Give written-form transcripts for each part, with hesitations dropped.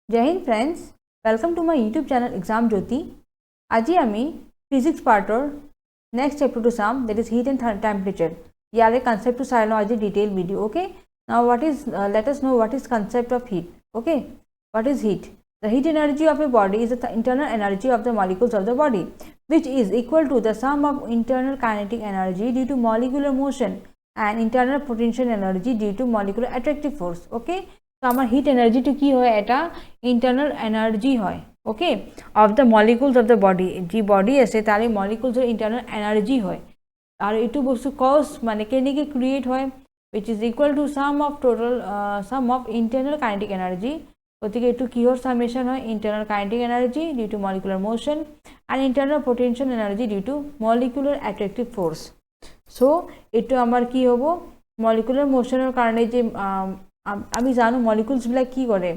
जय Hind friends, welcome to my YouTube channel exam Jyoti. आज आमी फिजिक्स पार्टर नेक्स्ट चैप्टर टू साम that is heat and temperature यारे कॉन्सेप्ट टू साइल आज detail video. Okay, now what is let us know what is concept of heat. Okay, what is heat? The heat energy of a body is the internal energy of the molecules of the body which is equal to the sum of internal kinetic energy due to molecular motion and internal potential energy due to molecular attractive force. Okay, so our heat energy to ki hoy eta internal energy hoy, okay, of the molecules of the body ji body ase tare molecules or internal energy hoy ar etu bostu cause mane kenike create hoy which is equal to sum of total sum of internal kinetic energy গতিকে এটু কিহৰ summation হয় internal kinetic energy due to molecular motion and internal potential energy due to molecular attractive force. So এটু আমার কি হব molecular মোশনের কারণে যে আমি জানো মলিকুলস বিলাক কি করে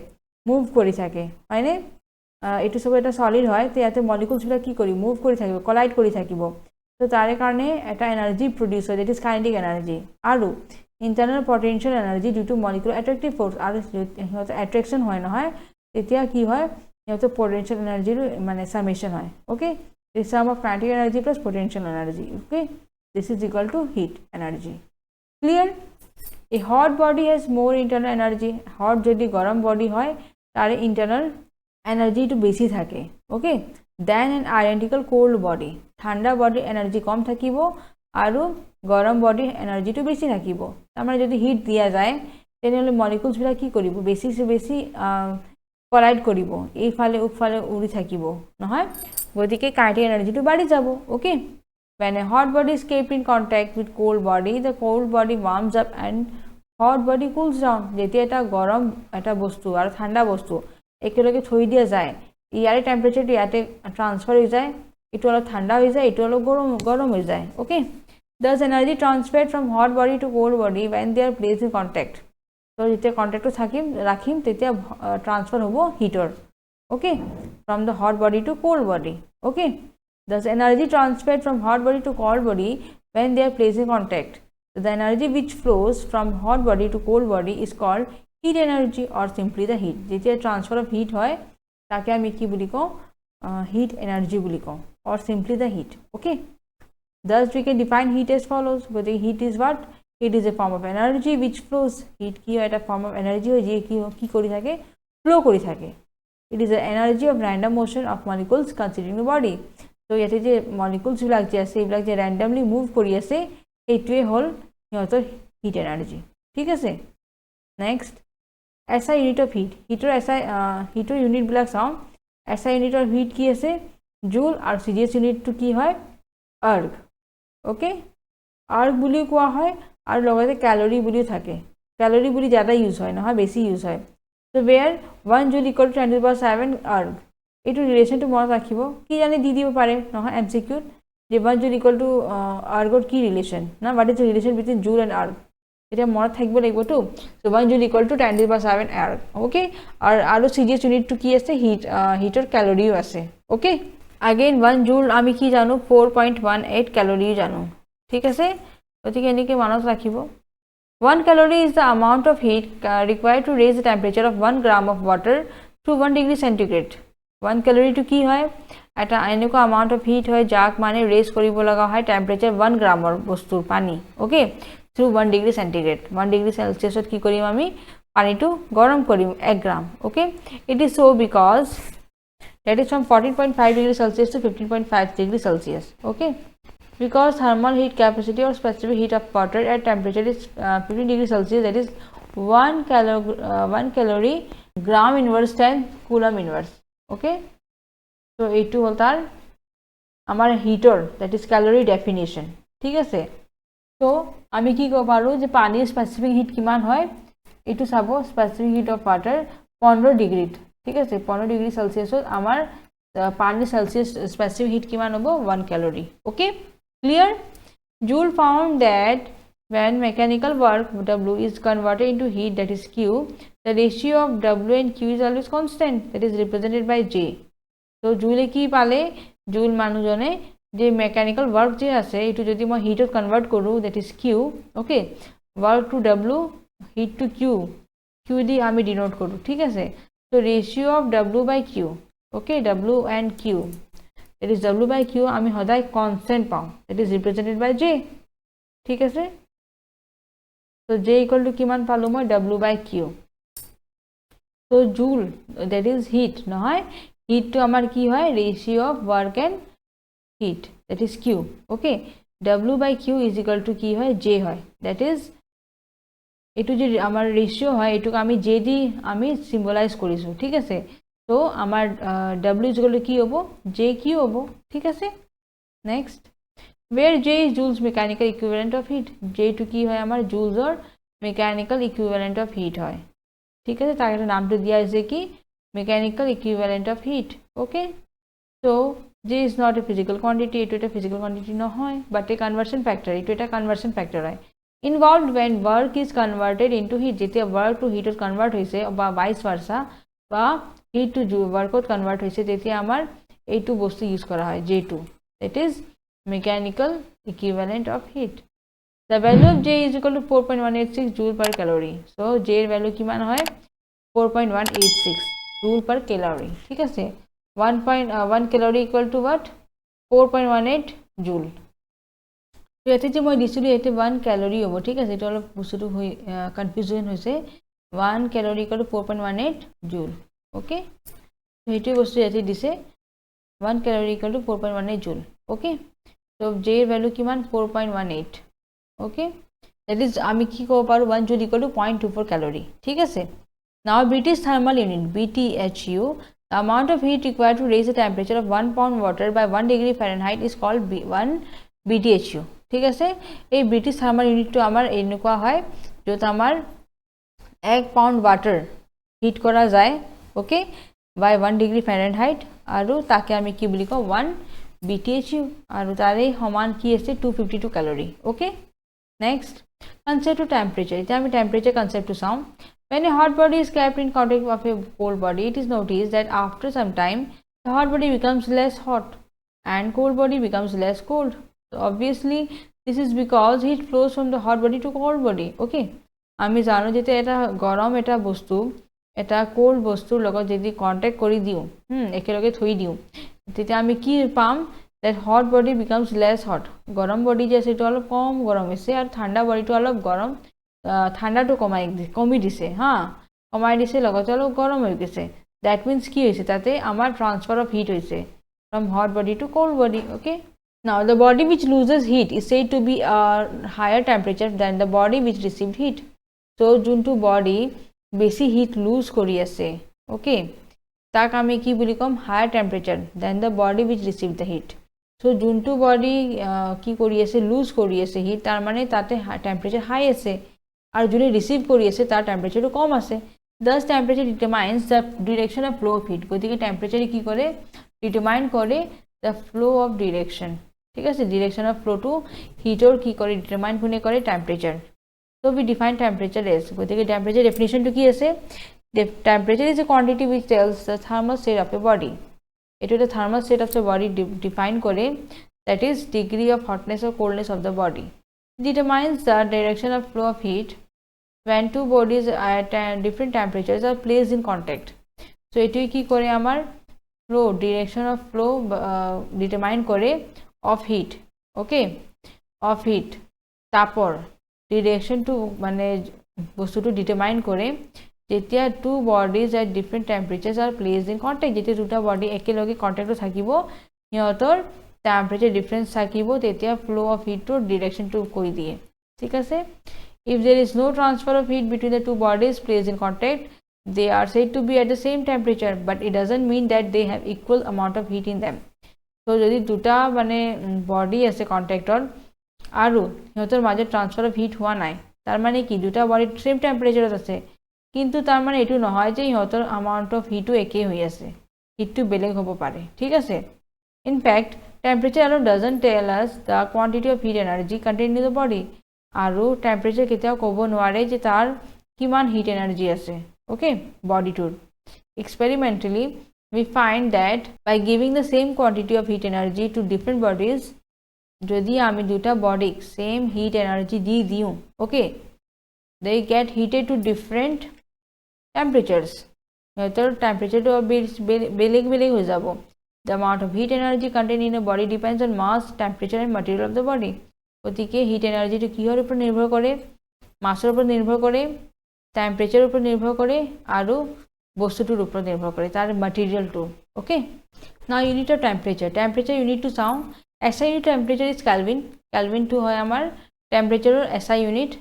মুভ কৰি থাকে হয়নে, এটু সব এটা সলিড হয় তো ইয়াতে মলিকুলস বিলাক কি করি মুভ কৰি থাকিব কলাইড কৰি থাকিব তো তাৰে কাৰণে এটা এনাৰ্জি প্ৰডিউস হয় দ্যাট ইজ কাইনেটিক এনাৰ্জি আৰু internal potential energy due to molecular attractive force আর attraction হয় না হয় তেতিয়া কি হয় এটা potential energy মানে summation হয়। okay, the sum of kinetic energy plus potential energy, okay, this is equal to heat energy. Clear? A hot body has more internal energy. hot যদি গরম body হয় তার internal energy একটু বেশি থাকে, okay, than an identical cold body. ঠান্ডা body energy কম থাকিব আৰু গৰম বডি এনাৰ্জিটো বেশি থাকিব। আমৰা যদি হিট দিয়া যায় তেনেহলে মলিকুলস বিলাক কি কৰিব বেশি সে বেশি কলাইড কৰিব এই ফালে উপফালে উৰি থাকিব নহয়, গতিকে কাইনেটিক এনার্জিটো বাঢ়ি যাব। Okay, when a hot body is kept in contact with cold body the cold body warms up and hot body cools down. যেতিয়া এটা গরম এটা বস্তু আর ঠান্ডা বস্তু একেলগে থৈ দিয়া যায় ইয়াৰে টেম্পারেচারটো ইয়াতে ট্রান্সফার হৈ যায়, এটো অলপ ঠান্ডা হৈ যায় এটো অলপ গরম হৈ যায়। Okay, thus energy transferred from hot body to cold body when they are placed in contact. So যেতিয়া কন্ট্যাক্টটো রাখিম তেতিয়া ট্রান্সফার হবো হিটৰ। Okay, from the hot body to cold body. Okay, thus energy transferred from hot body to cold body when they are placed in contact. So the energy which flows from hot body to cold body is called heat energy or simply the heat. যেতিয়া transfer of heat হয় তাকে আমি কি বুলি কওঁ heat energy বুলি কওঁ or simply the heat. Okay, thus we can define heat as follows. Heat is what? Heat is a form of energy which flows. Heat কি হয় এটা form of energy হয় যে কি কৰি থাকে flow কৰি থাকে। It is the energy of random motion of molecules constituting the body. So ইয়াতে যে molecules বিলাক যে আছে এইবিলাক যে randomly move কৰি আছে এইটোৱে হল সিহঁতৰ heat energy। ঠিক আছে, next SI unit of heat. হিটৰ ইউনিট বিলাক চাওঁ। SI unit of heat কি আছে জুল আৰু CGS ইউনিটটো কি হয় আৰ্গ। ওকে, আৰ্গ বুলিও কোৱা হয় আৰু লগতে ক্যালোরি বুলিও থাকে। ক্যালোরি বুলি ज़्यादा ইউজ হয় নহয় বেছি ইউজ হয়। So where 1 joule equal to 10⁻7 erg এইটো ৰিলেচনটো মনত ৰাখিব কি জানি দি দিব পাৰে নহয় MCQ যে 1 joule equal to আৰ্গৰ কি ৰিলেচন না what is the relation between জুল এণ্ড আর্গ এটা মনত থাকিব লাগিব তো। So 1 joule equal to 10⁻7 erg. Okay, আৰু CGS ইউনিটটো কি আছে হিটৰ ক্যালোরিও আছে। ওকে, again 1 joule আমি কি জানো 4.18 ক্যালোরি জানো। ঠিক আছে, গতিকে এনেকে মনত ৰাখিব 1 calorie is the amount of heat required to raise the temperature of 1 gram of water to 1 degree centigrade. 1 calorie to কি হয় এটা এনেকুৱা amount of heat হয় যাক মানে ৰেজ কৰিব লগা হয় টেম্পাৰেচাৰ 1 গ্ৰামৰ বস্তুৰ পানী। Okay, through 1 degree centigrade 1 degree celsiusত কি কৰিম আমি পানীটো গৰম কৰিম 1 গ্রাম। Okay, it is so because that is from 14.5 degree Celsius to 15.5 degree Celsius. Okay, because thermal heat capacity or specific heat of water at temperature is 15 degree Celsius, that is 1 calorie gram inverse 10 coulomb inverse. Okay, so এইটো হল তার আমার হিটর that is calorie definition. ঠিক আছে, তো আমি কি কব পাৰো যে পানীৰ স্পেসিফিক হিট কিমান হয় এইটো চাব specific heat of water 15 degree. ঠিক আছে, 15 ডিগ্ৰি সেলসিয়াসত আমাৰ পানীৰ সেলসিয়াস স্পেসিফিক হিট কিমান হ'ব 1 calorie. Okay, clear? Joule found that when mechanical work W is converted into heat that is Q, the ratio of W and Q is always constant, that is represented by J. So Joule কি পালে Joule মানুহজনে যে mechanical work যে আছে এটো যদি মই heatত convert কৰো that is Q. Okay, work to W, heat to Q দি আমি ডিনোট কৰো। ঠিক আছে, So ratio of W by Q, okay, W and Q, that is W by Q আমি সদায় constant পাওঁ, that is represented by J, ঠিক আছে। so J equal to কিমান পালো মই W by Q, so joule that is heat নহয়, heat to আমাৰ কি হয় ratio of work and heat, that is Q, okay। W by Q is equal to কি হয় J হয়, that is এটু যে আমার রেশিও হয় এটুক আমি জে দি আমি সিম্বলাইজ কৰিছো, ঠিক আছে। তো আমার W is equal to কি হবো J Q হবো, ঠিক আছে। Next, where J is joules mechanical equivalent of heat, J টু কি হয় আমার joules or mechanical equivalent of heat হয়, ঠিক আছে। তার একটা নামটা দিয়া আছে কি mechanical equivalent of heat, okay। so J is not a physical quantity, এটু এটা physical quantity নহয় but a conversion factor, এটু এটা conversion factor হয় involved when work is converted into heat, যেতিয়া work to heat convert হইছে বা vice versa বা heat to work convert হইছে তেতিয়া আমার এইটু বস্তু ইউজ করা হয় J2, that is mechanical equivalent of heat। the value of J is equal to 4.186 joule per calorie, so J এর ভ্যালু কিমান হয় 4.186 joule per calorie, ঠিক আছে। 1 calorie equal to what 4.18 joule। ইয়াতে যে মই দিছিলোঁ ইয়াতে 1 ক্যালোরি হ'ব, ঠিক আছে। এটা অলপ বস্তুটো কনফিউজন হৈছে। 1 ক্যালোরি ইকুয়াল টু 4.18 জুল, ওকে। সেইটোৱে বস্তু ইয়াতে দিছে 1 ক্যালোরি ইকুয়াল টু 4.18 জুল, ওকে। তো জে এর ভ্যালু কিমান 4.18, ওকে। দ্যাট ইজ আমি কি ক'ব পাৰোঁ 1 জুল ইকুয়াল টু 0.24 ক্যালোরি, ঠিক আছে। নাও British thermal unit BTHU, the amount of heat required to raise the temperature of 1 pound water by 1 degree Fahrenheit is called 1 BTHU, ঠিক আছে। এই ব্রিটিশ থার্মাল ইউনিটটো আমাৰ এনেকুৱা হয় য'ত আমাৰ 1 পাউণ্ড ৱাটাৰ হিট কৰা যায়, ওকে, বাই 1 ডিগ্ৰী ফাৰেনহাইট, আৰু তাকে আমি কি বুলি কওঁ 1 BTHU, আৰু তাৰে সমান কি আছে 252 calorie, okay. Next, concept of temperature, এতিয়া আমি টেম্পারেচার কনসেপ্টটো চাওঁ। when a hot body is kept in contact of a cold body, it is noticed that after some time the hot body becomes less hot and cold body becomes less cold. So obviously this is because heat flows from the hot body to cold body, okay। আমি জানো যে এটা গৰম এটা বস্তু এটা cold বস্তুৰ লগত যদি কন্টাক্ট কৰি দিওঁ একেলগে থৈ দিওঁ তেতিয়া আমি কি পাম that hot body becomes less hot, গৰম বডি যে আছে এটা অলপ কম গৰম হৈছে আৰু ঠাণ্ডা বডিটো অলপ গৰম ঠাণ্ডাটো কমি দিছে, কমাই দিছে লগতে অলপ গৰম হৈ গৈছে। দ্যাট মিন্স কি হৈছে তাতে আমাৰ ট্ৰান্সফাৰ অফ হিট হৈছে from hot body to cold body, okay। now the body which loses heat is said to be a higher temperature than the body which received heat, so যোনটো body বেছি hit loose কৰি আছে, okay, তাক আমি কি বুলি কম higher temperature than the body which received the heat। so যোনটো body কি কৰি আছে লুজ কৰি আছে হিট তাৰ মানে তাতে টেম্পাৰেচাৰ হাই আছে আৰ যোনে ৰিসিভ কৰি আছে তার টেম্পারেচারও কম আছে। thus temperature determines the direction of flow of heat, গতিকে টেম্পারেচারে কি করে ডিটারমাইন করে the flow of direction, ঠিক আছে। direction of flow to হিটৰ কি করে ডিটারমাইন কোনে করে temperature. so we define temperature as, গতিকে টেম্পারেচার ডেফিনিশন তো কি আছে temperature is a quantity which tells the thermal state of a body, এটা the thermal state of the body define করে, that is degree of hotness or coldness of the body, determines the direction of flow of heat when two bodies at different temperatures are placed in contact। so এটি কি করে আমার flow direction of flow determine করে of heat, okay, of heat, তারপর direction to মানে বস্তুটো determine করে যেতিয়া two bodies at different temperatures are placed in contact, যেতিয়া দুটা বডি একেলগে কন্টাক্টত থাকিব সিহঁতৰ টেম্পাৰেচাৰ ডিফাৰেন্স থাকিব তেতিয়া ফ্লো অফ হিটৰ ডিরেকশনটো কৈ দিয়ে, ঠিক আছে। if there is no transfer of heat between the two bodies placed in contact, they are said to be at the same temperature, but it doesn't mean that they have equal amount of heat in them। so যদি দুটা মানে body আছে কন্টাক্টৰ আৰু সিহঁতৰ মাজত transfer of heat হোৱা নাই তাৰ মানে কি দুটা বডি সেম টেম্পাৰেচাৰত আছে কিন্তু তাৰ মানে এটো নহয় যে সিহঁতৰ amount of heat একে হৈ আছে, হিটটো বেলেগ হ'ব পাৰে, ঠিক আছে। in fact temperature alone doesn't tell us the quantity of heat energy contained in the body, আৰু টেম্পাৰেচাৰ কেতিয়াও ক'ব নোৱাৰে যে তাৰ কিমান হিট এনাৰ্জি আছে, okay, বডিটোৰ। experimentally we find that by giving the same quantity of heat energy to different bodies, যদি আমি দুটা বডিক সেম হিট এনার্জি দি দিওঁ, okay, they get heated to different temperatures, সিহঁতৰ টেম্পাৰেচাৰটো বেলেগ বেলেগ হৈ যাব। The amount of heat energy contain in a body depends on mass temperature and material of the body. গতিকে হিট এনাৰ্জিটো কিহৰ ওপৰত নিৰ্ভৰ কৰে? মাছৰ ওপৰত নিৰ্ভৰ কৰে, টেম্পাৰেচাৰৰ ওপৰত নিৰ্ভৰ কৰে আৰু বস্তুটোৰ ওপৰত নিৰ্ভৰ কৰে, তাৰ মেটেৰিয়েলটো। Okay, now unit of temperature. Temperature ইউনিটটো চাওঁ। SI unit temperature is kelvin. কেলভিনটো হয় আমাৰ টেম্পাৰেচাৰৰ SI ইউনিট।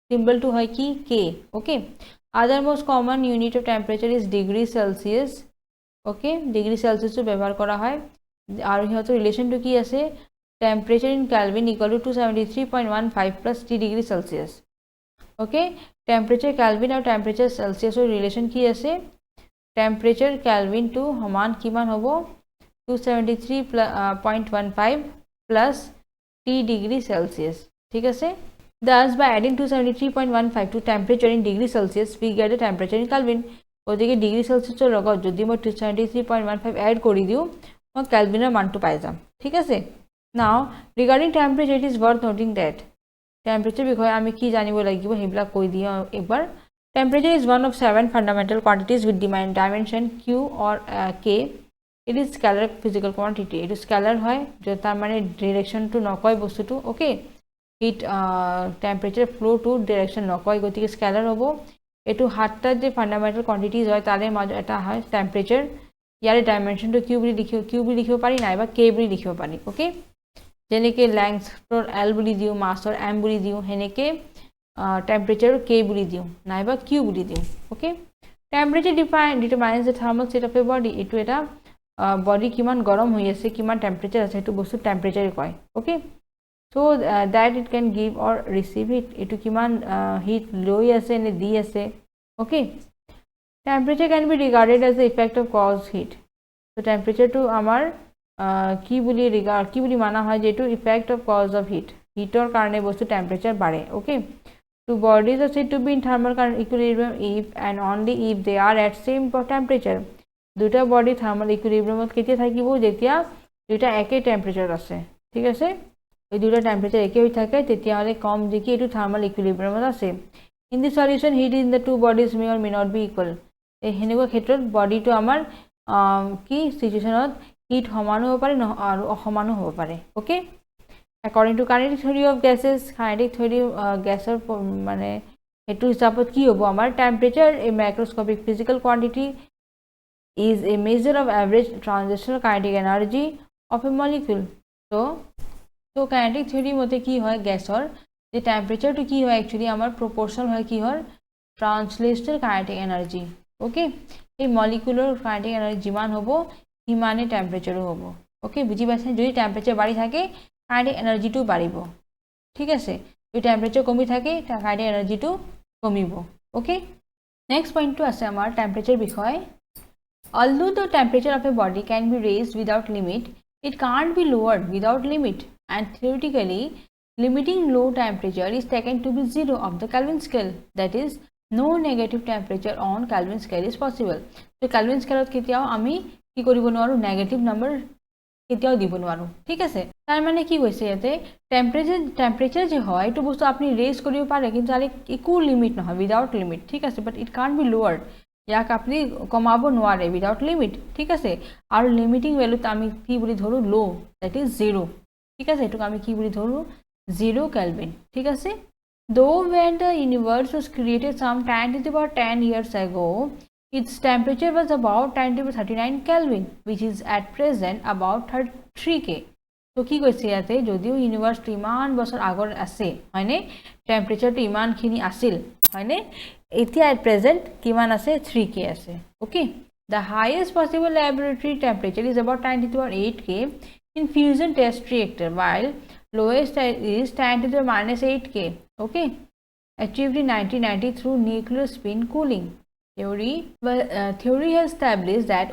চিম্বলটো হয় কি? K। Okay, other most common unit of temperature is degree celsius. Okay, degree চেলচিয়াছটো ব্যৱহাৰ কৰা হয় আৰু সিহঁতৰ ৰিলেশ্যনটো কি আছে? Temperature in kelvin equal to 273.15 plus 3 degree celsius. Okay, temperature kelvin আৰু টেম্পাৰেচাৰ চেলচিয়াছৰ ৰিলেশ্যন কি আছে? টেম্পাৰেচাৰ কেলভিনটো সমান কিমান হ'ব? 273.15 প্লাছ 3 ডিগ্ৰী চেলচিয়াছ। ঠিক আছে, thus by adding 273.15 to temperature in degree Celsius we get the temperature in Kelvin। গতিকে ডিগ্ৰী চেলচিয়াছৰ লগত যদি মই 273.15 এড কৰি দিওঁ, মই কেলভিনৰ মানটো পাই যাম। ঠিক আছে, now regarding temperature it is worth noting that. Temperature বিষয়ে আমি কি জানিব লাগিব সেইবিলাক কৈ দিওঁ একবাৰ। Temperature is one of 7 fundamental quantities with dimension Q or K। It is scalar physical quantity. এইটো স্কেলাৰ হয়, য'ত তাৰমানে ডিৰেকশ্যনটো নকয় বস্তুটো। অ'কে, হিট টেম্পাৰেচাৰ ফ্ল'টো ডিৰেকশ্যন নকয়, গতিকে স্কেলাৰ হ'ব। এইটো 7টা যে ফাণ্ডামেণ্টেল কোৱান্টিটিজ হয় তাৰে মাজত এটা হয় টেম্পাৰেচাৰ। ইয়াৰে ডাইমেনশ্যনটো Q বুলি লিখিব পাৰি, নাইবা K বুলি লিখিব পাৰি। অ'কে, যেনেকৈ লেংথৰ L বুলি দিওঁ, মাছৰ M বুলি দিওঁ, সেনেকৈ টেম্পাৰেচাৰ K বুলি দিওঁ, নাইবা Q বুলি দিওঁ। Okay, temperature determines the thermal state of a body. এইটো এটা বডি কিমান গৰম হৈ আছে, কিমান টেম্পাৰেচাৰ আছে, সেইটো বস্তু টেম্পাৰেচাৰ কয়। Okay, so' that it can give or receive heat. এইটো কিমান হিট লৈ আছে নে দি আছে। Okay, temperature can be regarded as the effect of cause heat. ত' টেম্পাৰেচাৰটো আমাৰ কি বুলি মানা হয়, যে এইটো effect of cause of heat. হিটৰ কাৰণে বস্তু টেম্পাৰেচাৰ বাঢ়ে। Okay, two bodies are said to be in thermal equilibrium if and only if they are at same temperature. দুটা বডি থাৰ্মেল ইকুইলিব্ৰিয়ামত কেতিয়া থাকিব? যেতিয়া দুটা একে টেম্পাৰেচাৰ আছে। ঠিক আছে, এই দুটা টেম্পাৰেচাৰ একে হৈ থাকে তেতিয়াহ'লে কম যে কি এইটো থাৰ্মেল ইকুইলিব্ৰিয়ামত আছে। In the solution heat in the two bodies may or may not be equal. সেনেকুৱা ক্ষেত্ৰত বডিটো আমাৰ কি চিটুৱেশ্যনত হিট সমানো হ'ব পাৰে আৰু অসমানো হ'ব পাৰে। Okay, according to kinetic theory of gases, kinetic theory গেছৰ মানে সেইটো হিচাপত কি হ'ব? আমাৰ temperature a microscopic physical quantity is a measure of average transitional kinetic energy of a molecule। so kinetic theory মতে কি হয় গেছৰ যে টেম্পাৰেচাৰটো কি হয় একচুয়ালি আমাৰ প্ৰপোৰ্শনাল হয় কি হয় ট্ৰান্সলেশনাল কাইনেটিক এনাৰ্জি। ওকে, এই মলিকুলাৰ কাইনেটিক এনাৰ্জি যিমান হ'ব সিমানে টেম্পাৰেচাৰো হ'ব। ওকে, বুঝি পাইছে? যদি টেম্পাৰেচাৰ বাঢ়ি থাকে কাইনেটিক এনাৰ্জিটো বাঢ়িব। ঠিক আছে, যদি টেম্পাৰেচাৰ কমি থাকে কাইনেটিক এনাৰ্জিটো কমিব। ওকে, নেক্সট পইণ্টটো আছে আমাৰ টেম্পাৰেচাৰ বিষয়। Although the temperature of a body can be raised without limit, it can't be lowered without limit, and theoretically, limiting low temperature is taken to be 0 of the Kelvin scale. That is, no negative temperature on Kelvin scale is possible. So Kelvin scale কেতিয়াও আমি কি কৰিব নোৱাৰো negative number কেতিয়াও দিব নোৱাৰো। ঠিক আছে, তাৰ মানে কি কৈছে ইয়াতে টেম্পাৰেচাৰ যে হয় এইটো বস্তু আপুনি ৰেজ কৰিব পাৰে কিন্তু তাৰে একো লিমিট নহয়, উইদাউট লিমিট। ঠিক আছে, বাট ইট কান্ট বি লোৱাৰ্ড। ইয়াক আপুনি কমাব নোৱাৰে উইদাউট লিমিট। ঠিক আছে, আৰু লিমিটিং ভেলুত আমি কি বুলি ধৰো লো, দ্যাট ইজ 0। ঠিক আছে, এইটোক আমি কি বুলি ধৰো 0 কেলভিন। ঠিক আছে, though when the universe was created some 10⁻10 years ago, its temperature was about 10⁻39 Kelvin, which is at present about 3K। তো কি কৈছে ইয়াতে যদিও ইউনিভাৰ্সটো ইমান বছৰ আগৰ আছে হয়নে, টেম্পাৰেচাৰটো ইমানখিনি আছিল হয়নে, এতিয়া এট প্ৰেজেণ্ট কিমান আছে 3K আছে। Okay, the highest possible laboratory temperature is about 10⁸ in fusion test reactor, while lowest is 10⁻⁸K, okay, achieved in 1990 through nuclear spin cooling theory. Theory has established that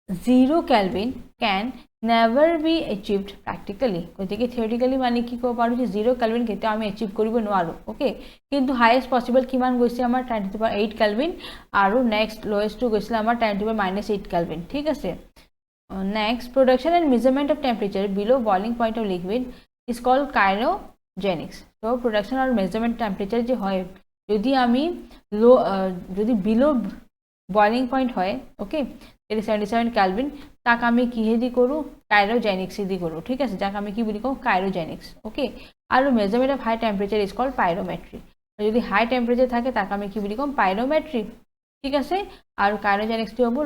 0 Kelvin can never be achieved practically। গতিকে theoretically মানে কি ক'ব পাৰো যে 0 Kelvin কেতিয়াও আমি achieve কৰিব নোৱাৰো। ওকে, কিন্তু highest possible কিমান গৈছে আমাৰ 10⁸ Kelvin আৰু next lowest গৈছিল আমাৰ 10⁻⁸ Kelvin। ঠিক আছে, next production and measurement of temperature below boiling point of liquid is called cryogenics। so production আৰু measurement temperature যে হয় যদি আমি যদি below বয়লিং পইণ্ট হয় ওকে এটি 77 কেলভিন তাক আমি কিহেদি কৰোঁ কাইৰোজেনিক্স দি কৰোঁ ঠিক আছে যাক আমি কি বুলি কওঁ কাইৰোজেনিক্স ওকে আৰু measurement of high temperature is called pyrometry যদি হাই টেম্পারেচার থাকে তাকে আমি কি বলি কম পাইরোমেট্রি ঠিক আছে আর কাইনোজেনিক্সটি হবো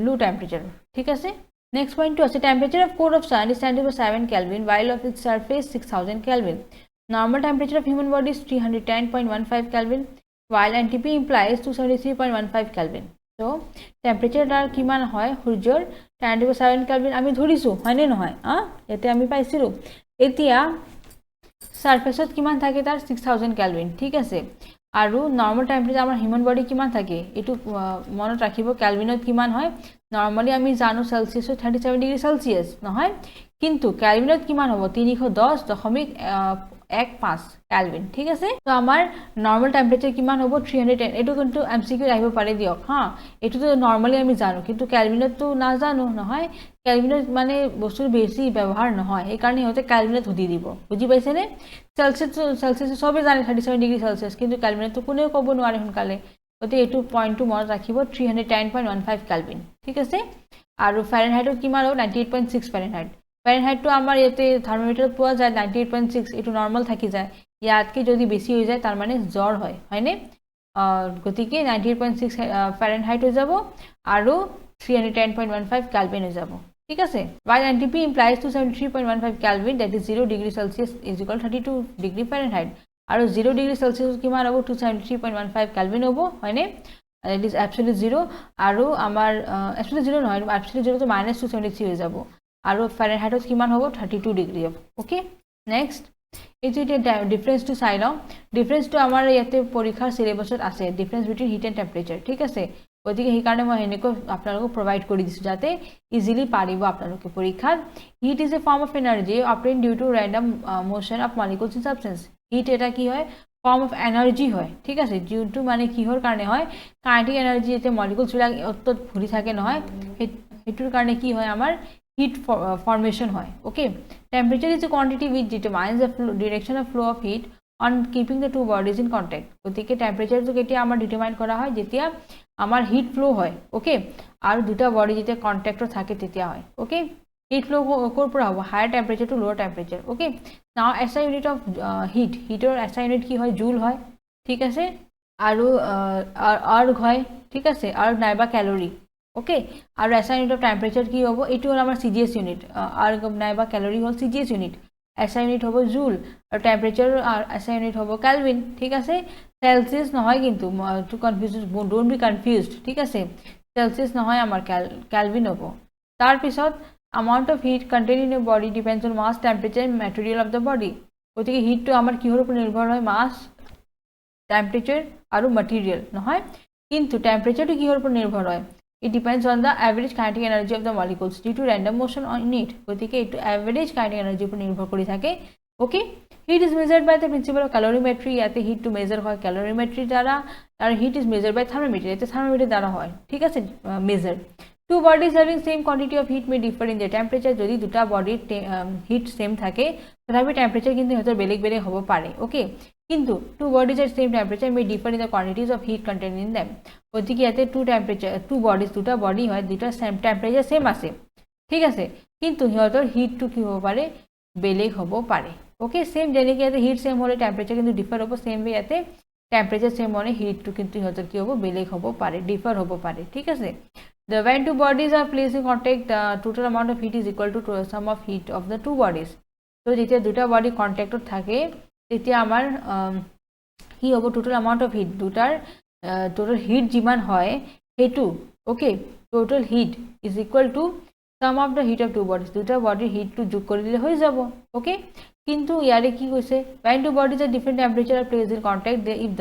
লো টেম্পারেচার ঠিক আছে নেক্সট পয়েন্ট টু আছে temperature of core of sun is 10⁻⁷ Kelvin while of its surface 6000 Kelvin normal temperature of human body is 310.15 Kelvin while NTP implies 273.15 Kelvin so temperature dar kiman hoy সূৰ্যৰ 10⁻⁷ Kelvin আমি ধৰিছো হয়নে নহয় এতে আমি পাইছিলো এতিয়া সাৰফেসত কিমান থাকে তাৰ 6000 কেলভিন ঠিক আছে আৰু নর্মাল টেম্পারেচার আমার হিউম্যান বডি কিমান থাকে এটু মনত রাখিব কেলভিনত কিমান হয় নরমালি আমি জানো সেলসিয়াসত 37 ডিগ্রি সেলসিয়াস নহয় কিন্তু কেলভিনত কিমান হ'ব 310.15 কেলভিন ঠিক আছে তো আমার নর্মাল টেম্পারেচার কিমান হ'ব 310 এটু কিন্তু এমসিকিউ আহিব পাৰে দিয়ক এটু তো নরমালি আমি জানো কিন্তু কেলভিনত তো না জানো নহয় কেলভিনত মানে বস্তুৰ বেছি ব্যৱহাৰ নহয় এই কাৰণে হতে কেলভিনত সুধি দিব বুজি পাইছে নে সেলসিয়াস সবে জানে 37 ডিগ্রি সেলসিয়াস কিন্তু কেলভিনত তো কোনেও ক'ব নোৱাৰে সোনকালে গতি এটু পইণ্টটো মনত ৰাখিব 310.15 কেলভিন ঠিক আছে আৰু ফাৰেনহাইটত কিমান হ'ব 98.6 ফাৰেনহাইট ফারেনহাইট তো আমার ইয়াতে থার্মোমিটার পাওয়া যায় 98.6 এটু নর্মাল থাকি যায় ইয়াতকে যদি বেশি হয়ে যায় তার মানে জ্বর হয়নে গতিকে 98.6 ফারেনহাইট হয়ে যাব আৰু 310.15 কেলভিন হয়ে যাব ঠিক আছে while NTP implies 273.15 Kelvin that is 0 degree Celsius is equal 32 degree Fahrenheit আৰু 0 degree Celsius কিমান হ'ব 273.15 Kelvin হ'ব হয়নে that is absolute 0 আৰু আমাৰ absolute 0 নহয় absolute 0 তো -273 হৈ যাব আৰু ফারেনহাইটত কিমান হ'ব 32 ডিগ্রি হ'ব ওকে নেক্সট এই যে ডিফারেন্স টু চাই লওঁ ডিফারেন্স টু আমাৰ ইয়াতে পৰীক্ষাৰ সিলেবাসত আছে difference between heat and temperature ঠিক আছে গতিকে সেই কাৰণে মই এনেকৈ আপোনালোকক প্ৰভাইড কৰি দিছোঁ যাতে ইজিলি পাৰিব আপোনালোকে পৰীক্ষাত heat is a form of energy obtain due to random motion of molecules in substance heat এটা কি হয় ফৰ্ম অফ এনাৰ্জি হয় ঠিক আছে যোনটো মানে কিহৰ কাৰণে হয় কাইনেটিক এনাৰ্জি যেতে মলিকুলছবিলাক অত্যত ঘূৰি থাকে নহয় হেতুৰ কাৰণে কি হয় আমাৰ heat formation হয় okay temperature is a quantity which determines the direction of flow of heat on keeping the two bodies in contact গতিকে temperature তো কেতিয়া আমাৰ ডিটাৰমাইন কৰা হয় যেতিয়া আমাৰ heat flow হয় okay আৰু দুটা বডি যেতিয়া কন্টাক্টত থাকে তেতিয়া হয় okay heat flow কৰ পৰা হ'ব higher temperature to lower temperature okay now SI unit of heater SI unit কি হয় জুল হয় ঠিক আছে আৰু আৰ্গ হয় ঠিক আছে আৰ্গ নাইবা ক্যালোৰি ওকে আৰু SI unit of temperature কি হ'ব এটো হল আমাৰ CGS unit আৰ্গ নাইবা ক্যালোৰি হল CGS unit SI unit হ'ব জুল আৰু temperature SI unit হ'ব কেলভিন ঠিক আছে সেলসিয়াস নহয় কিন্তু to confuse don't be confused ঠিক আছে সেলসিয়াস নহয় আমাৰ কেলভিন হ'ব তাৰ পিছত amount of heat contained in a body depends on mass temperature and material of the body গতিকে হিট তো আমাৰ কিহৰ ওপৰত নিৰ্ভৰ হয় মাস টেম্পাৰেচাৰ আৰু ম্যাটেৰিয়াল নহয় কিন্তু টেম্পাৰেচাৰ তো কিহৰ ওপৰত নিৰ্ভৰ হয় it depends on the average kinetic energy of the molecules due to random motion on it গতিকে এটো average kinetic energy উপর নির্ভর কৰি থাকে okay heat is measured by the principle of calorimetry ইয়াতে heat to measure হয় calorimetry দ্বারা আর heat is measured by thermometer এতে thermometer দ্বারা হয় ঠিক আছে measure two bodies having same quantity of heat may differ in their temperature যদি দুটা বডির heat same থাকে তথাপি temperature কিন্তু হয়তো বেলেগ বেলেগ হ'ব পাৰে okay কিন্তু two bodies at same temperature may differ in the quantities of heat contained in them গতিকে ইয়াতে two bodies দুটা বডি হয় দুটা সেম টেম্পারেচার সেম আছে ঠিক আছে কিন্তু সিহঁতৰ হিট টু কি হ'ব পাৰে বেলেগ হ'ব পাৰে ওকে সেম যেনেকৈ ইয়াতে হিট সেম হ'লে টেম্পাৰেচাৰ কিন্তু ডিফাৰ হ'ব সেম ৱে ইয়াতে টেম্পাৰেচাৰ সেম হ'লে হিট টু কিন্তু সিহঁতৰ কি হ'ব বেলেগ হ'ব পাৰে ডিফাৰ হ'ব পাৰে ঠিক আছে when two bodies are placed in contact the total amount of heat is equal to sum of heat of the two bodies so যেতিয়া দুটা বডি কন্টাক্টত থাকে তেতিয়া আমাৰ কি হ'ব টোটাল এমাউন্ট অফ হিট দুটাৰ টোটাল হিট যিমান হয় হেতু okay total heat is equal to sum of the heat of two bodies দুটা বডিৰ হিট টু যোগ কৰি দিলে হৈ যাব ওকে কিন্তু ইয়াৰে কি কৈছে when two bodies at different temperature are placed in contact they if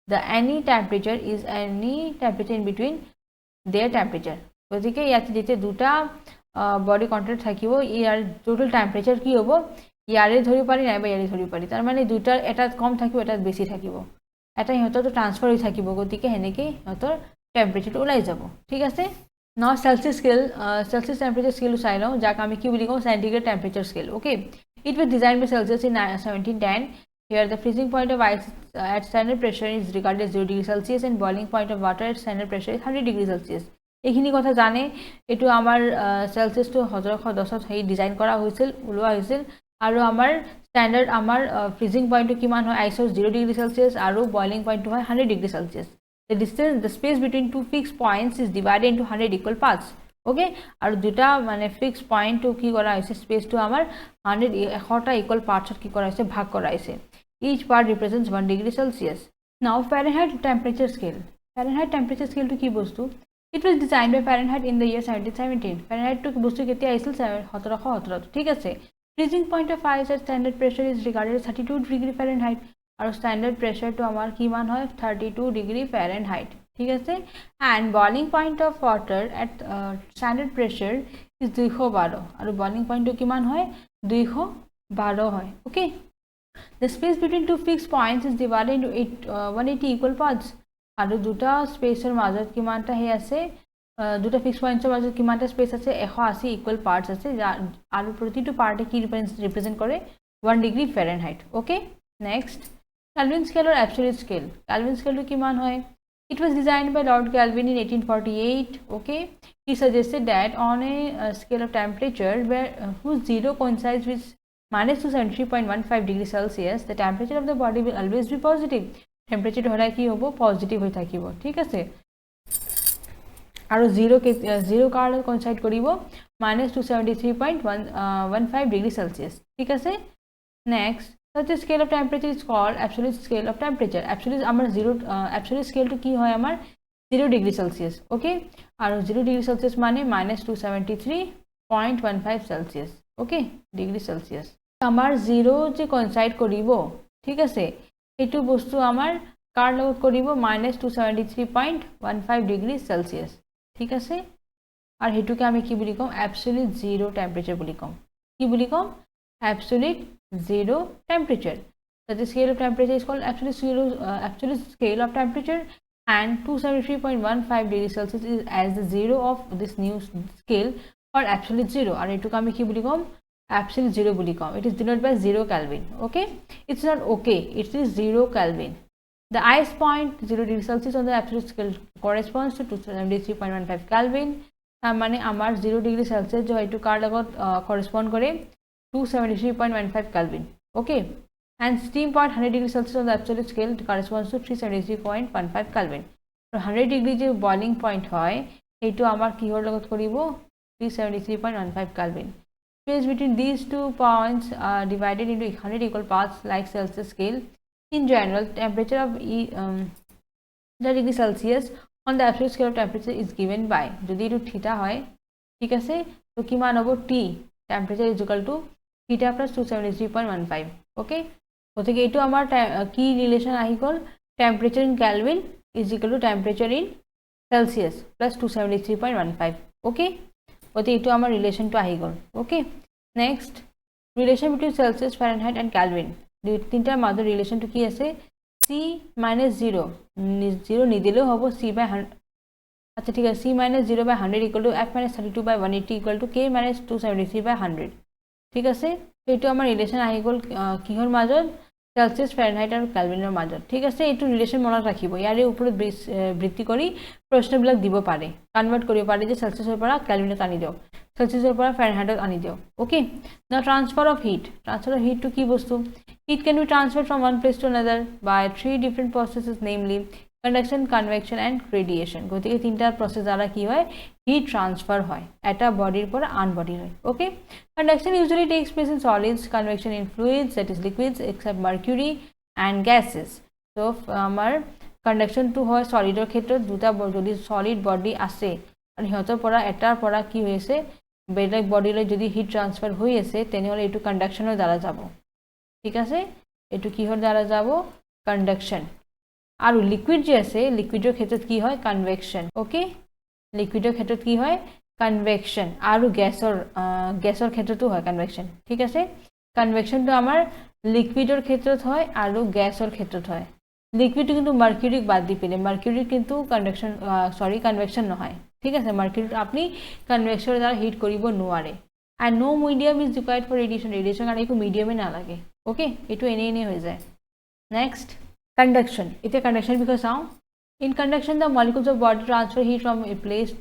the any temperature in between their temperature গতিকে ইয়াতে যেতিয়া দুটা বডি কন্টাক্ট থাকিব ইয়াৰ টোটাল টেম্পাৰেচাৰ কি হ'ব ইয়াৰে ধৰি পাৰি নাইবা ইয়াৰে ধৰি পাৰি তাৰ মানে দুটাৰ এটা কম থাকিব এটা বেছি থাকিব এটা সিহঁতৰ ট্ৰান্সফাৰ হৈ থাকিব গতিকে হেনেকে সিহঁতৰ টেম্পারেচারটো ওলাই যাব ঠিক আছে now Celsius scale Celsius temperature scale চাই লওঁ যাক আমি কি বুলি কওঁ centigrade temperature scale okay it was designed by Celsius in 1710 Here the freezing point of ice at standard pressure is regarded as 0 degree Celsius and boiling point of water at standard pressure is 100 degree Celsius. এইখিনি কথা জানে এটো আমাৰ সেলসিয়াসটো 1110 হেই design কৰা হৈছিল উলোৱা হৈছিল আৰু আমাৰ স্ট্যান্ডাৰ্ড আমাৰ ফ্ৰিজিং পয়েন্টটো কিমান হয় আইসৰ 0 ডিগ্ৰী সেলসিয়াস আৰু বয়লিং পয়েন্টটো হয় 100 degree Celsius the space between two fixed points is divided into 100 equal parts okay আৰু দুটা মানে ফিক্সড পয়েন্টটো কি কৰা হৈছে স্পেসটো আমাৰ 100টা ইকুয়াল পাৰ্টছত কি কৰা হৈছে ভাগ কৰা হৈছে each part represents 1 degree Celsius now Fahrenheit temperature scale to কি বস্তু it was designed by Fahrenheit in the year 1717 Fahrenheit to বস্তু কেতিয়া আহিছিল 1717 ঠিক আছে freezing point of ice at standard pressure is regarded as 32 degree Fahrenheit আৰু standard pressure to আমাৰ কিমান হয় 32 degree Fahrenheit ঠিক আছে and boiling point of water at standard pressure is 212 আৰু boiling point to কিমান হয় 212 হয় okay the space between two fixed points is divided into 180 equal parts আৰু দুটা স্পেসৰ মাজত কিমানটা হে আছে দুটা ফিক্সড পয়েন্টৰ মাজত কিমানটা স্পেস আছে 180 ইকুয়াল পাৰ্টস আছে আৰু প্ৰতিটো পাৰ্টে কি ৰিপ্ৰেজেন্ট কৰে 1 degree Fahrenheit okay next Kelvin scale or absolute scale Kelvin scale to কিমান হয় it was designed by Lord Kelvin in 1848 okay he suggested that on a scale of temperature where whose zero coincides with minus 273.15 degree Celsius the temperature of the body will always be positive temperature হলে কি হ'ব positive হৈ থাকিব ঠিক আছে আৰু 0 card coincide কৰিব minus 273.15 degree Celsius ঠিক আছে next such a scale of temperature is called absolute scale of temperature absolute আমাৰ 0 absolute scale to কি হয় আমাৰ 0 degree Celsius okay আৰু 0 degree Celsius মানে minus 273.15 Celsius okay degree Celsius আমাৰ 0 যে coincide কৰিব ঠিক আছে এটো বস্তু আমাৰ কাৰ লগত কৰিব minus 273.15 degree Celsius ঠিক আছে আর হেতুকে আমি কি বুলি কম absolute zero temperature বুলি কম কি বুলি কম absolute zero temperature so the scale of temperature is called absolute scale of temperature and 273.15 degree Celsius is as the zero of this new scale or absolute zero আর হেতুকে আমি কি বুলি কম absolute zero বুলি কম it is denoted by 0 Kelvin okay it's not okay it is 0 Kelvin the ice point 0 degree Celsius on the absolute scale corresponds to 273.15 Kelvin মানে আমার 0 degree Celsius जो এটো কার লগত correspond করে 273.15 Kelvin okay and steam point 100 degree Celsius on the absolute scale corresponds to 373.15 Kelvin so 100 degree যে boiling point হয় এটো আমার কি হৰ লগত কৰিব 373.15 Kelvin space between these two points are divided into 100 equal parts like Celsius scale in general temperature of the degree Celsius on the absolute scale of temperature is given by যদি এটো থিটা হয় ঠিক আছে তো কিমান হ'ব t temperature is equal to theta plus 273.15 okay গতিকে এটো আমাৰ কি ৰিলেশন আহি গল temperature in Kelvin is equal to temperature in Celsius plus 273.15 okay গতিকে এটো আমাৰ ৰিলেশনটো আহি গল okay next relation between Celsius Fahrenheit and Kelvin দুই তিনটাৰ মাজৰ ৰিলেশনটো কি আছে c minus 0 0 নিদিলেও হ'ব c by 100 আচ্ছা ঠিক আছে c minus 0 by 100 equal to f minus 32 by 180 equal to k minus 273 by 100 ঠিক আছে এইটো আমাৰ ৰিলেশন আহি গল কিহৰ মাজত Celsius Fahrenheit আৰু Kelvinৰ মাজত ঠিক আছে এইটো ৰিলেশন মনত ৰাখিব ইয়াৰে ওপৰত বৃত্তি কৰি প্ৰশ্নবিলাক দিব পাৰে কনভাৰ্ট কৰিব পাৰে যে Celsiusৰ পৰা Kelvinত আনি দিও Celsiusৰ পৰা Fahrenheitত আনি দিও okay now transfer of heat to কি বস্তু heat can be transferred from one place to another by three different processes namely conduction convection and radiation গতিকে তিনটা প্রসেস দ্বারা কি হয় heat transfer হয় এটা বডির পর আন বডি হয় okay conduction usually takes place in solids convection in fluids that is liquids except mercury and gases so আমাৰ conduction to হয় সলিডৰ ক্ষেত্ৰত দুটা যদি সলিড বডি আছে আৰু হিহঁতৰ পৰা এটাৰ পৰা কি হৈছে বেলেগ বডিলৈ যদি হিট ট্ৰান্সফাৰ হৈ আছে তেনেহলে এটো কন্ডাকশনৰ দ্বাৰা যাব ঠিক আছে এটো কিহৰ দ্বাৰা যাব কন্ডাকশন আৰু লিকুইড যে আছে লিকুইডৰ ক্ষেত্ৰত কি হয় কনভেকশন ওকে লিকুইডৰ ক্ষেত্ৰত কি হয় কনভেকশন আৰু গ্যাসৰ ক্ষেত্ৰতো হয় কনভেকশন ঠিক আছে কনভেকশনটো আমাৰ লিকুইডৰ ক্ষেত্ৰত হয় আৰু গ্যাসৰ ক্ষেত্ৰত হয় লিকুইডটো কিন্তু মাৰ্কিউৰিক বাদ দি পেলে মাৰ্কিউৰি কিন্তু কনভেকশন নহয় ঠিক আছে মাৰ্কিউৰি আপনি কনভেকশনৰ দ্বাৰা হিট কৰিব নোৱাৰে and no medium is required for radiation আৰু একো মিডিয়ামে না লাগে ওকে এটো এনে হৈ যায় Next, conduction. It's a conduction because now in conduction the molecules of water transfer heat from a place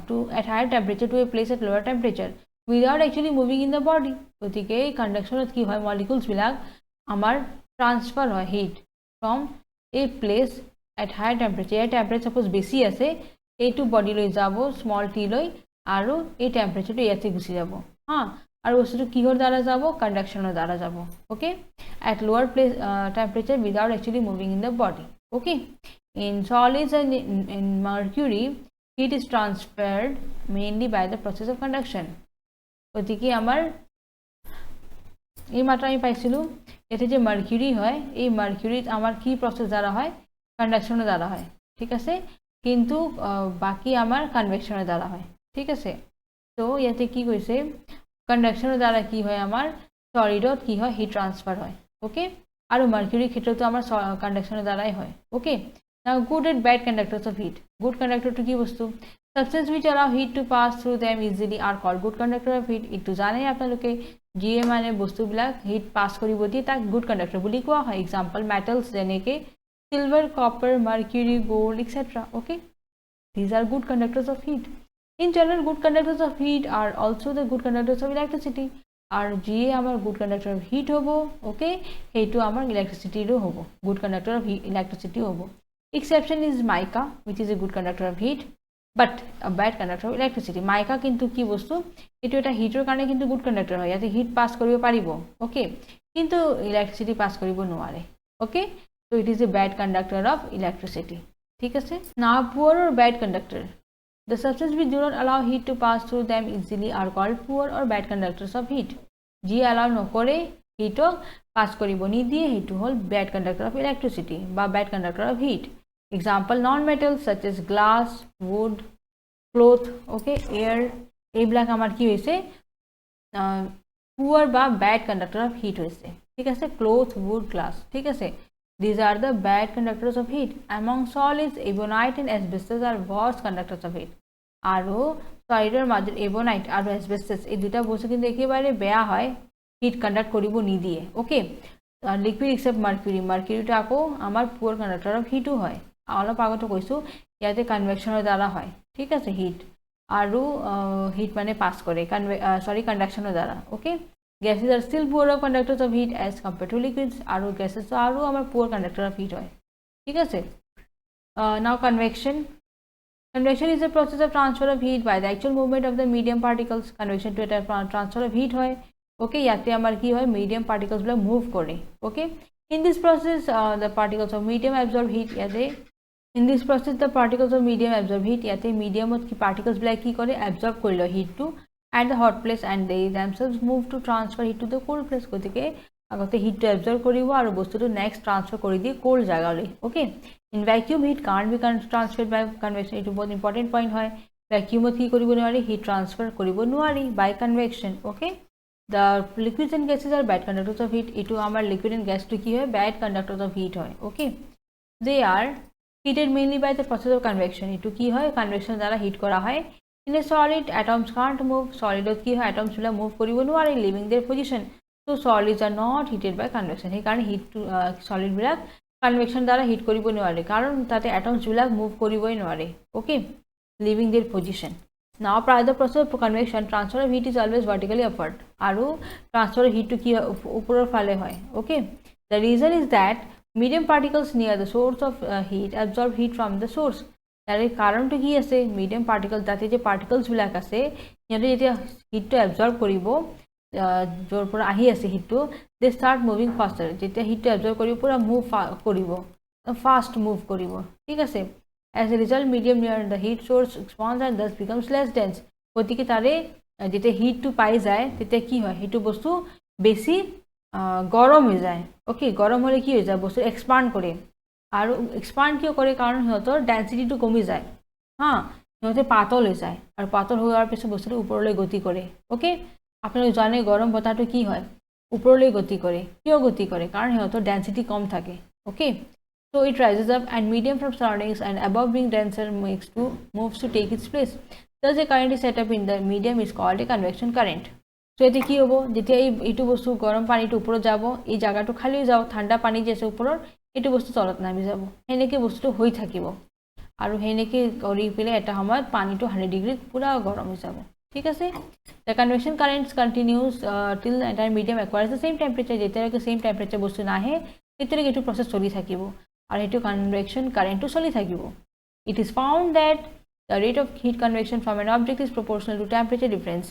to at higher temperature to a place at lower temperature without actually moving in the body. গতিকে conduction কি হয় molecules বিলাক আমাৰ transfer হয় heat from a place at higher temperature. এই temperature suppose বেছি আছে এইটো body লৈ যাব small t লৈ আৰু এই temperature টো ইয়াতে গুচি যাব হা আৰু বস্তুটো কিহৰ দ্বাৰা যাব conductionৰ দ্বাৰা যাব okay at lower place temperature without actually moving in the body okay in solids and in mercury heat is transferred mainly by the process of conduction গতিকে আমাৰ এই মাত্রা আমি পাইছিলো এতে যে মার্কিউরি হয় এই মার্কিউরিত আমার কি প্রসেস দ্বারা হয় কন্ডাকশনের দ্বারা হয় ঠিক আছে কিন্তু বাকি আমার কনভেকশনের দ্বারা হয় ঠিক আছে তো ইয়াতে কি কইছে কন্ডাকশনের দ্বারা কি হয় আমার সলিডত কি হয় হিট ট্রান্সফার হয় ওকে আর মার্কিউরি ক্ষেত্রে তো আমার কন্ডাকশনের দ্বারাই হয় okay now good and bad conductors of heat good conductor তো কি বস্তু substance which allow heat to pass through them easily are called good conductor of heat itu jane apnaloke GA mane bostu bilak heat pass koribo diye tak good conductor boli koa hoy example metals jeneke silver copper mercury gold etc okay these are good conductors of heat in general good conductors of heat are also the good conductors of electricity are GA আমার good conductor of heat hobo okay hetu আমার electricity ro hobo good conductor of electricity hobo exception is mica which is a good conductor of heat but a bad conductor of electricity mica kintu ki bostu etu eta heater karone kintu good conductor hoy yate heat pass koribo paribo okay kintu electricity pass koribo noare okay so it is a bad conductor of electricity thik ase now poor or bad conductor the substances which do not allow heat to pass through them easily are called poor or bad conductors of heat ji allow no kore heat pass koribo ni diye hetu hol bad conductor of electricity ba bad conductor of heat example non-metals such as glass wood cloth okay air এইবিলাক আমার কি হইছে poor বা bad conductor of heat হইছে ঠিক আছে cloth wood glass ঠিক আছে these are the bad conductors of heat among solids ebonite and asbestos are worst conductors of heat আরো সলিডের মাঝে ebonite আর asbestos এই দুটা বস্তু কিন্তু একেবারে বেয়া হয় হিট কন্ডাক্ট করিব নি দিয়ে ওকে লিকুইড এক্সেপ্ট মার্কিউরি মার্কিউরিটা আকো আমার পুয়ার কন্ডাক্টর অফ হিটও হয় অলপ আগতে কৈছো ইয়াতে কনভেকশনের দ্বারা হয় ঠিক আছে হিট আৰু হিট মানে পাস করে সরি কন্ডাকশনের দ্বারা ওকে গ্যাসেস আর still poor of conductors of heat as compare to liquids আৰু গ্যাসেস আৰু আমার পুয়ার কন্ডাক্টর অফ হিট হয় ঠিক আছে নাও convection convection is a process of transfer of heat by the actual movement of the medium particles convection to a transfer of heat হয় okay ইয়াতে আমার কি হয় মিডিয়াম পার্টিকলস গুলো মুভ করে okay in this process the particles of medium absorb heat ইয়াতে in this process the particles of medium absorb heat yate medium ki particles bla ki kore absorb korilo heat to at the hot place and they themselves move to transfer heat to the cold place gotike agote heat to absorb koribo aru bostu to next transfer kori diye cold jaga le okay in vacuum heat can't be transferred by convection it both important point hoy vacuum ki koribo noari heat transfer koribo noari by convection okay the liquids and gases are bad conductors of heat itu amar liquid and gas to ki hoy bad conductors of heat hoy okay they are heated mainly by the process of convection etu ki hoy convection দ্বারা hit করা হয় in a solid atoms can't move solid ki hoy atoms গুলা move করিব নোৱাৰে leaving their position so solids are not heated by convection এই কারণে hit solid বিলাক convection দ্বারা হিট করিব নোৱাৰে কাৰণ তাতে atoms গুলা move কৰিবই নোৱাৰে okay leaving their position now prior the process of convection transfer of heat is always vertically upward আৰু transfer of heat to কি ওপৰৰ ফালে হয় okay the reason is that medium particles near the source of heat absorb heat from the source তারে কারণটো কি আছে medium particles তাতে যে particles বিলাক আছে ইহঁতে যেতিয়া heat to absorb কৰিব জোৰ পৰা আহি আছে heat to they start moving faster যেতিয়া heat to absorb কৰিব পুৰা move কৰিব fast move কৰিব ঠিক আছে as a result medium near the heat source expands and thus becomes less dense গতিকে তারে যেতিয়া heat to পাই যায় তেতিয়া কি হয় হেতু বস্তু বেছি গরম হয়ে যায় ওকে গরম হলে কি হয়ে যায় বস্তু এক্সপান্ড করে আর এক্সপান্ড কিয় করে কারণ সিহঁতৰ ডেন্সিটিটো কমি যায় হ্যাঁ সিহঁতে পাতল হৈ যায় আৰু পাতল হোৱাৰ পিছত বস্তুটো ওপৰলৈ গতি কৰে ওকে আপোনালোকে জানে গৰম বতাহটো কি হয় ওপৰলৈ গতি কৰে কিয় গতি কৰে কাৰণ সিহঁতৰ ডেন্সিটি কম থাকে okay so it rises up and medium from surroundings and above being denser moves to take its place thus a current is set up in the medium is called a convection current so এতে কি হবো যেতিয়া এইটো বস্তু গৰম পানীটো ওপৰত যাব এই জায়গাটো খালি হৈ যাব ঠাণ্ডা পানী যে আছে ওপৰৰ এইটো বস্তু তলত নামি যাব হেনেকে বস্তুটো হৈ থাকিব আৰু হেনেকে কৰি পেলে এটা সময়ত পানীটো 100 ডিগ্ৰী পুৰা গৰম হৈ যাব ঠিক আছে the convection current continues till the entire medium acquires the same temperature যেতিয়ালৈকে same temperature বস্তু নাহে তেতিয়ালৈকে এইটো process চলি থাকিব আৰু এইটো convection currentটো চলি থাকিব it is found that the rate of heat convection from an object is proportional to temperature difference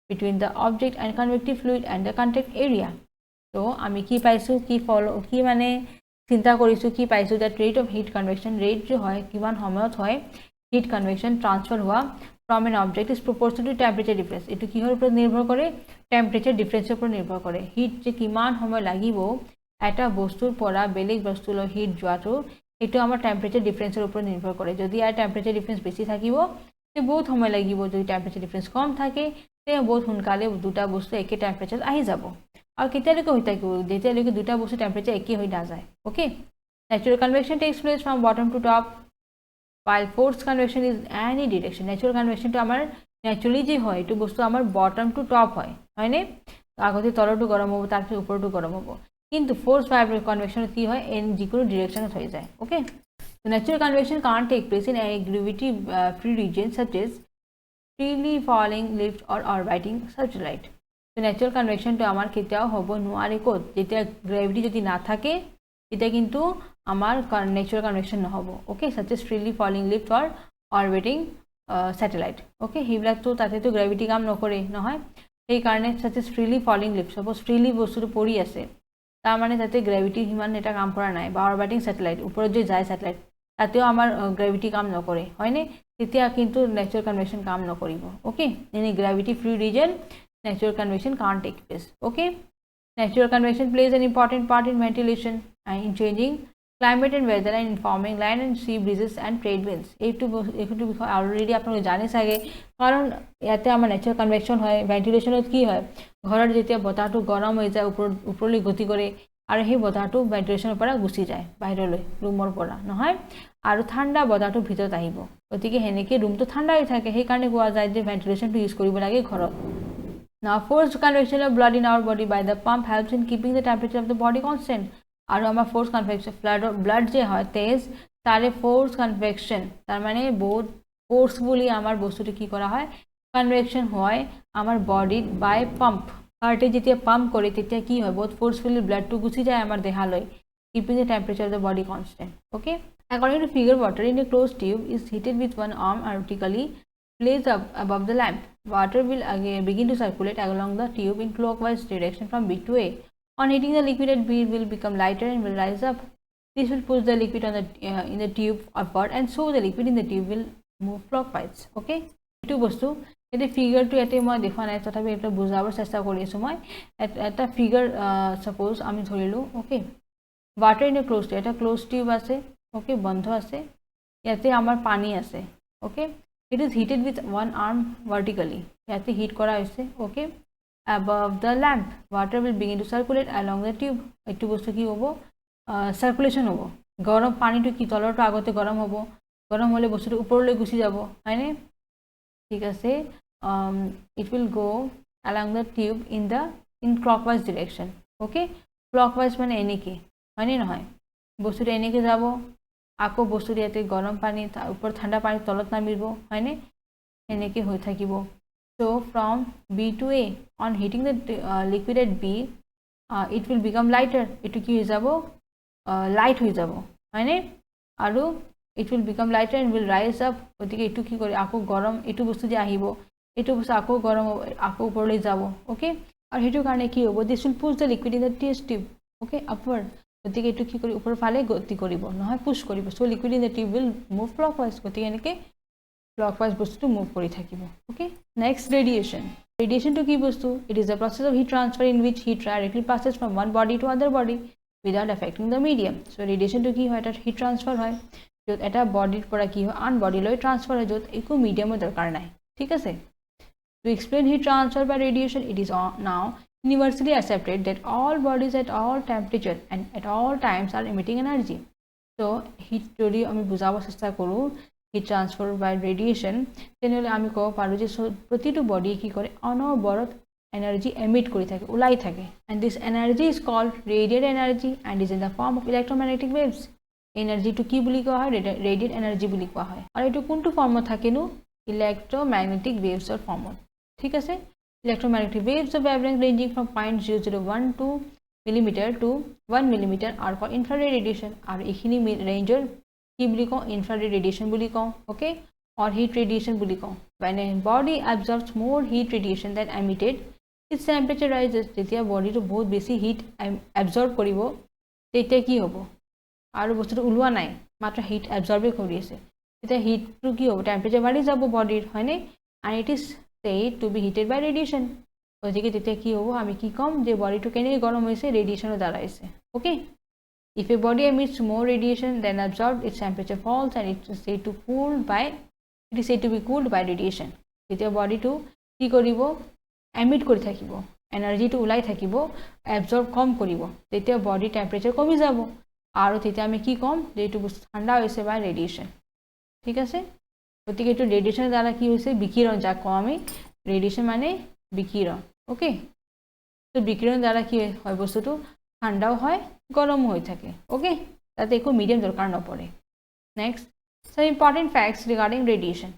between the object and convective fluid and the contact area so আমি কি পাইছো কি ফলো কি মানে চিন্তা কৰিছো কি পাইছো that rate of heat convection rate যে হয় কিমান সময়ত হয় heat convection transfer হোৱা from an object is proportional to temperature difference এটো কিহৰ ওপৰত নিৰ্ভৰ কৰে temperature difference ওপৰত নিৰ্ভৰ কৰে heat যে কিমান সময় লাগিব এটা বস্তুৰ পৰা বেলেগ বস্তুলৈ heat যোৱাটো এটো আমাৰ temperature difference ওপৰত নিৰ্ভৰ কৰে যদি আর temperature difference বেছি থাকিব তে বহুত সময় লাগিব যদি temperature difference কম থাকে তে বহুত সোনকালে দুটা বস্তু একে temperature আহি যাব আৰু কেতিয়ালৈকে হৈ থাকিব যেতিয়ালৈকে দুটা বস্তু temperature একে হৈ না যায় okay natural convection takes place from bottom to top while forced convection is any direction natural convection to amar naturally je hoy etu bostu amar bottom to top hoy hoyne agote tolotu gorom hobo tar pore uportu gorom hobo kintu forced convection ki hoy en jikono direction hoy jay okay so natural convection can't take place in a gravity free region such as freely falling lift or orbiting satellite so natural convection to amar ketao hobo noare kot jetia gravity jodi na thake এটা কিন্তু আমার natural convection নহব okay such as freely falling lift or orbiting satellite okay হিবলা তো তাতে তো gravity কাম নকৰে নহয় এই কাৰণে such as freely falling lift suppose freely বস্তুটো পৰি আছে তাৰ মানে তাতে গ্ৰ্যাভিটি হিমান এটা কাম কৰা নাই বা orbiting satellite ওপৰত যে যায় satellite তাতেও আমাৰ গ্ৰ্যাভিটি কাম নকৰে হয়নে তেতিয়া কিন্তু natural convection কাম নকৰিব okay any gravity free region natural convection can't take place okay natural convection plays an important part in ventilation and in changing climate and weather and informing land and sea breezes and trade winds এইটো বিষয় already আপোনালোকে জানে সাগে কারণ ইয়াতে আমাৰ ন্যাচাৰাল convection হয় ভেন্টিলেশনত কি হয় ঘৰৰ যেতিয়া বতাহটো গৰম হৈ যায় ওপৰলৈ গতি কৰে আৰু সেই বতাহটো ভেন্টিলেশনৰ পৰা গুচি যায় বাহিৰলৈ ৰুমৰ পৰা নহয় আৰু ঠাণ্ডা বতাহটো ভিতৰত আহিব গতিকে হেনেকে ৰুমটো ঠাণ্ডা হৈ থাকে সেই কাৰণে কোৱা যায় যে ভেন্টিলেশনটো ইউজ কৰিব লাগে ঘৰত Now, forced convection of blood in our body by the pump helps in keeping the temperature of the body constant. और हमारा forced convection blood जे है तेज तारे forced convection तार माने बहुत forcefully हमार বস্তুটো কি করা হয় convection হয় আমার body by pump হার্টে যেতিয়া পাম্প করে তেতিয়া কি হয় বহুত forcefully blood to গুছি যায় আমার দেহালৈ keeping the temperature of the body constant okay according to figure water in a closed tube is heated with one arm vertically placed up above the lamp water will again begin to circulate along the tube in clockwise direction from B to A on heating the liquid at B will become lighter and will rise up this will push the liquid on the in the tube upward and so the liquid in the tube will move clockwise okay etu bostu ete figure to ete moi dekha nai tothapi eta bujabar chesta kori asu moi eta figure suppose ami dhorilu okay water in a closed eta closed tube ase okay bondho ase yate amar pani ase okay it is heated with one arm vertically yate heat kora hoise okay above the lamp water will begin to circulate along the tube etu bostu ki hobo circulation hobo gorom pani to ki tolorto agote gorom hobo gorom hole bostu uporole gusi jabo haine ঠিক আছে it will go along the tube in clockwise direction okay clockwise মানে এনেকে মানে নহয় বস্তুটো এনেকে যাব আকো বস্তুটো ইয়াতে গৰম পানী উপৰ ঠাণ্ডা পানী তলত নামিব হয়নে এনেকে হৈ থাকিব so from B to A on heating the liquid at B it will become lighter etu ki হৈ যাব light হৈ যাব হয়নে আৰু it will become lighter and will rise up otike etu ki kore ako gorom etu bostu je ahibo etu bostu ako gorom ako upore jabo okay আর হেতু কারণে কি হবে this will push the liquid in the test tube okay upward otike etu ki kori upor phale goti koribo নহয় push koribo so liquid in the tube will move clockwise otike enike clockwise bostu move kori thakibo okay next radiation to ki bostu it is a process of heat transfer in which heat directly passes from one body to other body without affecting the medium so radiation to ki hoy eta heat transfer hoy যত এটা বডিৰ পৰা কি হয় আন বডিলৈ transfer হয় যত একো মিডিয়ামৰ দৰকাৰ নাই ঠিক আছে to explain heat transfer by radiation it is now universally accepted that all bodies at all temperature and at all times are emitting energy so heat যদি আমি বুজাব চেষ্টা কৰো heat transfer by radiation তেনেহলে আমি কব পাৰো যে প্ৰতিটো বডি কি কৰে অনবৰত এনাৰ্জি এমিট কৰি থাকে, ওলাই থাকে। And this energy is called radiate energy and is in the form of electromagnetic waves. এনাৰ্জিটো কি বুলি কোৱা হয়? ৰেডিয়েট এনাৰ্জি বুলি কোৱা হয়। আৰু এইটো কোনটো ফৰ্মত থাকেনো? ইলেক্ট্ৰমেগনেটিক ৱেভছৰ ফৰ্মত। ঠিক আছে, electromagnetic waves of wavelength ranging from 0.001 millimetre to 1 millimetre are called infrared radiation. আৰু এইখিনি ৰেঞ্জৰ কি বুলি কওঁ? ইনফ্ৰাৰেড ৰেডিয়েশ্যন বুলি কওঁ। অ'কে, or heat radiation বুলি কওঁ। When a body absorbs more heat radiation than emitted, its temperature rises। যেতিয়া বডিটো বহুত বেছি হিট এবজৰ্ব কৰিব তেতিয়া কি হ'ব? আৰু বস্তুটো ওলোৱা নাই, মাত্ৰ হিট এবজৰ্বে কৰি আছে, তেতিয়া হিটটো কি হ'ব? টেম্পাৰেচাৰ বাঢ়ি যাব বডিৰ, হয়নে? and it is said to be heated by radiation। গতিকে তেতিয়া কি হ'ব? আমি কি ক'ম যে বডিটো কেনেকৈ গৰম হৈছে? ৰেডিয়েশ্যনৰ দ্বাৰা হৈছে। Okay, if a body emits more radiation than absorbed, its temperature falls and it is said to be cooled by radiation। যেতিয়া বডিটো কি কৰিব? এমিট কৰি থাকিব, এনাৰ্জিটো ওলাই থাকিব, এবজৰ্ব কম কৰিব, তেতিয়া বডিৰ টেম্পাৰেচাৰ কমি যাব। আৰু তেতিয়া আমি কি ক'ম? যে এইটো বস্তু ঠাণ্ডা হৈছে বাই ৰেডিয়েশ্যন। ঠিক আছে, গতিকে এইটো ৰেডিয়েশ্যনৰ দ্বাৰা কি হৈছে? বিকিৰণ, যাক কওঁ আমি ৰেডিয়েশ্যন মানে বিকিৰণ। অ'কে, তো বিকিৰণৰ দ্বাৰা কি হয়? বস্তুটো ঠাণ্ডাও হয়, গৰমো হৈ থাকে। অ'কে, তাতে একো মিডিয়াম দৰকাৰ নপৰে। Next, some important facts regarding radiation.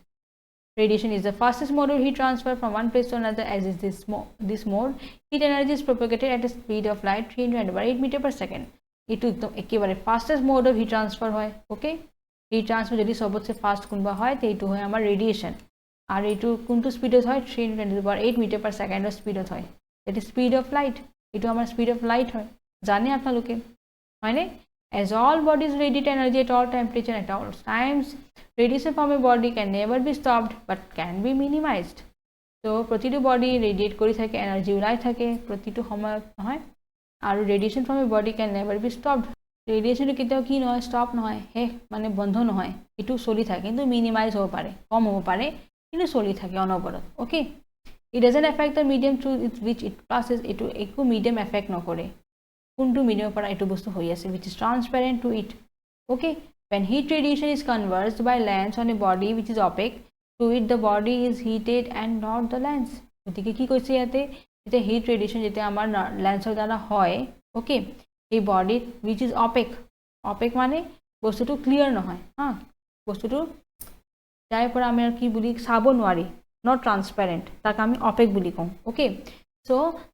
Radiation is the fastest mode of heat transfer from one place to another. As is this mode, heat energy is propagated at a speed of light 300/8 meter per second। এইটো একদম একেবাৰে fastest mode of heat transfer হয়। Okay, hit transfer যদি সবতছে fast কোনোবা হয় তে এইটো হয় আমাৰ ৰেডিয়েশ্যন। আৰু এইটো কোনটো স্পীডত হয়? 300/8 মিটাৰ পাৰ ছেকেণ্ডৰ স্পীডত হয়। এট স্পীড অফ লাইট, এইটো আমাৰ স্পীড অফ লাইট হয়, জানে আপোনালোকে, হয়নে? As all bodies radiate energy at all temperature at all times, radiation from a body can never be stopped but can be minimized। তো প্ৰতিটো বডি ৰেডিয়েট কৰি থাকে, এনাৰ্জি ওলাই থাকে প্ৰতিটো সময়ত, নহয়? আৰু radiation from a body can never be stopped. ৰেডিয়েশ্যনটো কেতিয়াও কি নহয়? ষ্টপ নহয়, শেষ মানে বন্ধ নহয়, এইটো চলি থাকে, কিন্তু মিনিমাইজ হ'ব পাৰে, কম হ'ব পাৰে, কিন্তু চলি থাকে অনবৰত। Okay, it doesn't effect the medium through wish it passes. এইটো একো মিডিয়াম এফেক্ট নকৰে, কোনটো মিডিয়ামৰ পৰা এইটো বস্তু হৈ আছে, which is transparent to it। Okay, when heat radiation is converged by lens on a body which is opaque to it, the body is heated and not the lens। গতিকে কি কৈছে ইয়াতে? যেতিয়া হিট ৰেডিয়েশ্যন যেতিয়া আমাৰ লেন্সৰ দ্বাৰা হয়, okay, এই বডিত which is opaque, opaque মানে বস্তুটো ক্লিয়াৰ নহয়, হা, বস্তুটো যাৰ পৰা আমি কি বুলি চাব নোৱাৰি, নট ট্ৰান্সপেৰেণ্ট, তাক আমি অপেক বুলি কওঁ। অ'কে, চ'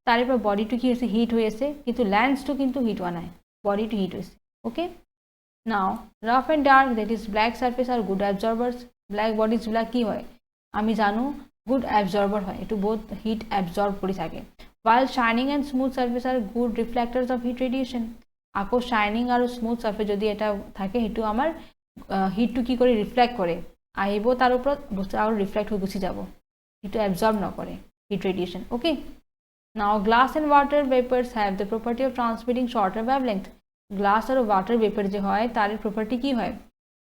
তাৰে পৰা বডিটো কি হৈছে? হিট হৈ আছে, কিন্তু লেন্সটো কিন্তু হিট হোৱা নাই, বডিটো হিট হৈছে। Okay, now rough and dark that is black surface আৰু গুড এবজৰ্বাৰ্ছ। ব্লেক বডিজবিলাক কি হয়? আমি জানো গুড এবজৰ্বাৰ হয়, এইটো বহুত হিট এবজৰ্ব কৰি থাকে। while shining and smooth surface are good reflectors of heat radiation। আকৌ শাইনিং আৰু স্মুথ চাৰ্ফেচ যদি এটা থাকে, সেইটো আমাৰ হিটটো কি কৰি? ৰিফ্লেক্ট কৰে, আহিব তাৰ ওপৰত বস্তু আৰু ৰিফ্লেক্ট হৈ গুচি যাব, সেইটো এবজৰ্ব নকৰে heat radiation. Okay, now glass and water vapours have the property of transmitting shorter wavelength. Glass আৰু ৱাটাৰ ভেপাৰ যে হয়, তাৰে প্ৰপাৰ্টি কি হয়?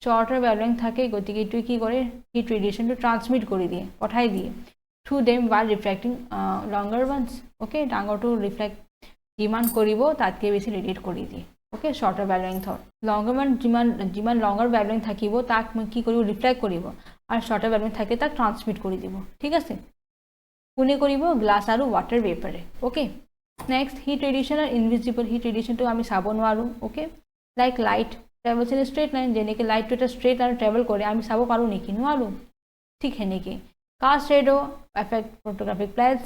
শ্বৰ্টাৰ ৱেভলেংথ থাকে, গতিকে এইটোৱে কি কৰে? হিট ৰেডিয়েশ্যনটো ট্ৰান্সমিট কৰি দিয়ে, পঠাই দিয়ে through them while reflecting longer ones। Okay, ডাঙৰটো ৰিফ্লেক্ট যিমান কৰিব তাতকৈ বেছি ৰেডিয়েট কৰি দিয়ে। অ'কে, শ্বৰ্টাৰ ৱেভলেংথৰ লংগাৰ ৱান যিমান লংগাৰ ৱেভলেংথ থাকিব তাক কি কৰিব? ৰিফ্লেক্ট কৰিব, আৰু শ্বৰ্টাৰ ৱেভলেংথ থাকে তাক ট্ৰান্সমিট কৰি দিব। ঠিক আছে, কোনে কৰিব? গ্লাছ আৰু ৱাটাৰ ভেপাৰে। অ'কে, নেক্সট, হিট ৰেডিয়েশ্যন আৰু ইনভিজিবল। হিট ৰেডিয়েশ্যনটো আমি চাব নোৱাৰোঁ। Okay, like light travels in straight line, যেনেকৈ লাইটটো এটা ষ্ট্ৰেইট লাইন ট্ৰেভেল কৰে, আমি চাব পাৰোঁ নেকি? নোৱাৰোঁ। ঠিক সেনেকৈ cast shadow effect photographic plates.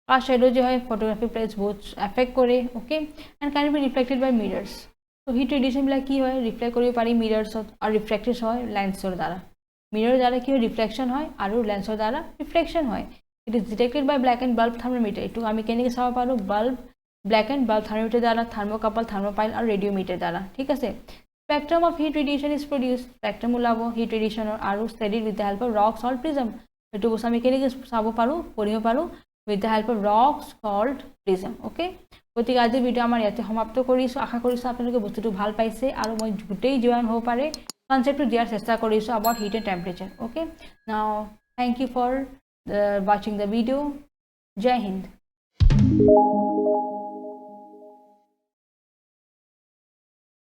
Cast shadow যে হয় ফটোগ্ৰাফিক প্লেটছ বহুত এফেক্ট কৰে। Okay, and can be reflected by mirrors. ত' হিট ৰেডিয়েশ্যনবিলাক কি হয়? ৰিফ্লেক্ট কৰিব পাৰি মিৰাৰ্ছত, আৰু ৰিফ্লেক্টেড হয় লেন্সৰ দ্বাৰা। মিৰাৰৰ দ্বাৰা কি হয়? ৰিফ্লেকশ্যন হয়, আৰু লেন্সৰ দ্বাৰা ৰিফ্লেকশ্যন হয়। It is detected by black and bulb thermometer. এইটো আমি কেনেকৈ চাব পাৰোঁ? ব্লেক এণ্ড বাল্ব থাৰ্মোমিটাৰ দ্বাৰা, থাৰ্মোকাপল, থাৰ্মোপাইল আৰু ৰেডিঅ'মিটাৰ দ্বাৰা। ঠিক আছে, spectrum of heat radiation is produce. Spectrum ওলাব হিট ৰেডিয়েশ্যনৰ, আৰু studied with the help of rock salt prism. এইটো বস্তু আমি কেনেকৈ চাব পাৰোঁ, পঢ়িব পাৰোঁ? With the help of rock salt prism. Okay, গতিকে আজিৰ ভিডিঅ' আমাৰ ইয়াতে সমাপ্ত কৰিছোঁ। আশা কৰিছোঁ আপোনালোকে বস্তুটো ভাল পাইছে, আৰু মই গোটেই যিমান হ'ব পাৰে কনচেপ্টটো দিয়াৰ চেষ্টা কৰিছোঁ about heat and temperature. Okay, now thank you for watching the video. Jai Hind.